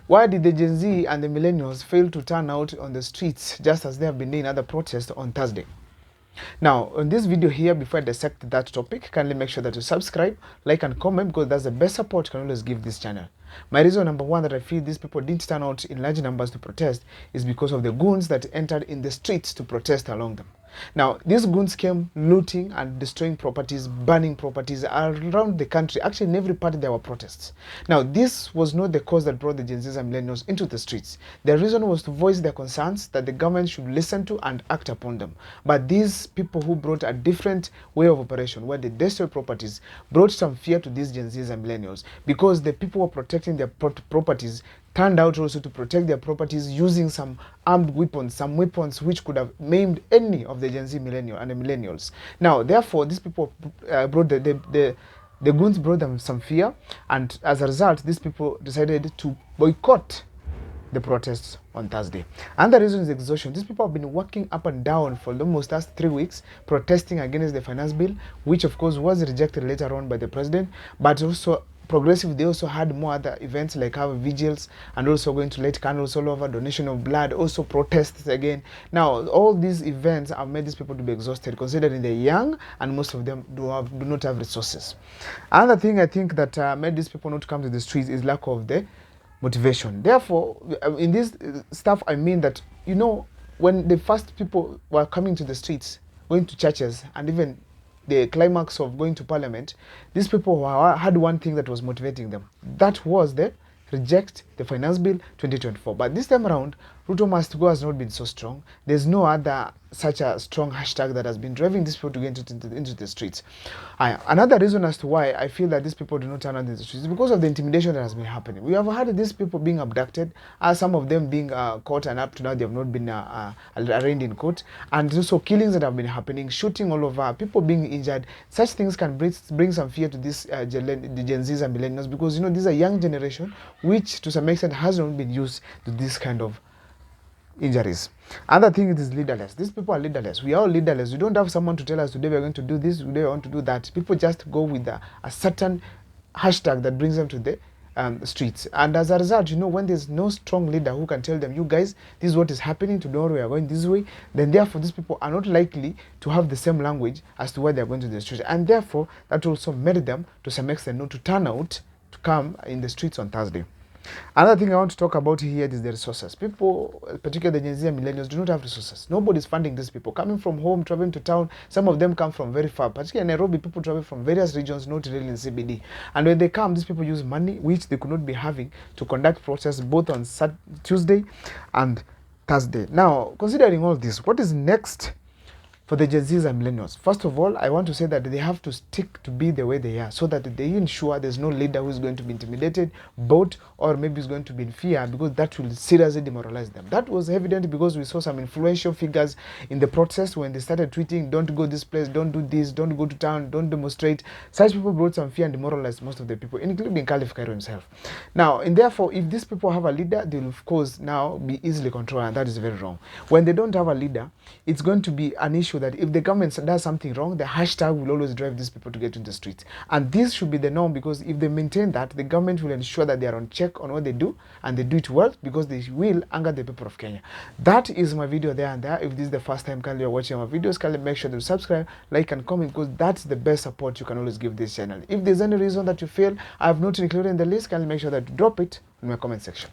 Why did the Gen Z and the millennials fail to turn out on the streets just as they have been doing other protests on Thursday? Now, on this video here, before I dissect that topic, kindly make sure that you subscribe, like and comment, because that's the best support you can always give this channel. My reason number one that I feel these people didn't turn out in large numbers to protest is because of the goons that entered in the streets to protest along them. Now, these goons came looting and destroying properties, burning properties around the country. Actually, in every part there were protests. Now, this was not the cause that brought the Gen Zs and millennials into the streets. The reason was to voice their concerns that the government should listen to and act upon them. But these people who brought a different way of operation, where they destroyed properties, brought some fear to these Gen Zs and millennials, because the people who were protecting their properties turned out also to protect their properties using some armed weapons, some weapons which could have maimed any of the Gen Z millennial and the millennials. Now, therefore, these people brought the goons brought them some fear, and as a result, these people decided to boycott the protests on Thursday. And the reason is exhaustion. These people have been working up and down for almost last 3 weeks, protesting against the finance bill, which of course was rejected later on by the president, but also progressive, they also had more other events like have vigils and also going to light candles all over, donation of blood, also protests again. Now, all these events have made these people to be exhausted, considering they're young and most of them do not have resources. Another thing I think that made these people not come to the streets is lack of the motivation. Therefore, in this stuff, I mean that, you know, when the first people were coming to the streets, going to churches, and even the climax of going to parliament, these people had one thing that was motivating them. That was the reject the finance bill 2024. But this time around, Ruto must go has not been so strong. There's no other such a strong hashtag that has been driving these people to get into the streets. Another reason as to why I feel that these people do not turn out into the streets is because of the intimidation that has been happening. We have had these people being abducted, some of them being caught, and up to now they have not been arraigned in court. And also killings that have been happening, shooting all over, people being injured. Such things can bring some fear to this the Gen Zs and millennials, because, you know, this is a young generation which to some extent has not been used to this kind of injuries. Another thing is leaderless. These people are leaderless. We are all leaderless. We don't have someone to tell us today we are going to do this, today we want to do that. People just go with a certain hashtag that brings them to the streets. And as a result, you know, when there's no strong leader who can tell them, you guys, this is what is happening, tomorrow we are going this way, then therefore these people are not likely to have the same language as to why they are going to the streets. And therefore, that also made them to some extent not to turn out to come in the streets on Thursday. Another thing I want to talk about here is the resources. People, particularly the Gen Z and millennials, do not have resources. Nobody's funding these people. Coming from home, traveling to town, some of them come from very far. Particularly in Nairobi, people travel from various regions, not really in CBD. And when they come, these people use money which they could not be having to conduct protests both on Tuesday and Thursday. Now, considering all this, what is next for the Gen Zs and millennials? First of all, I want to say that they have to stick to be the way they are, so that they ensure there's no leader who is going to be intimidated, bought, or maybe is going to be in fear, because that will seriously demoralize them. That was evident because we saw some influential figures in the protest when they started tweeting, don't go this place, don't do this, don't go to town, don't demonstrate. Such people brought some fear and demoralized most of the people, including Caliph Cairo himself. Now, and therefore, if these people have a leader, they will of course now be easily controlled, and that is very wrong. When they don't have a leader, it's going to be an issue that if the government does something wrong, the hashtag will always drive these people to get into the streets. And this should be the norm, because if they maintain that, the government will ensure that they are on check on what they do, and they do it well, because they will anger the people of Kenya. That is my video there and there. If this is the first time you're watching my videos, kindly make sure to subscribe, like and comment, because that's the best support you can always give this channel. If there's any reason that you feel I have not included in the list, kindly make sure that you drop it in my comment section.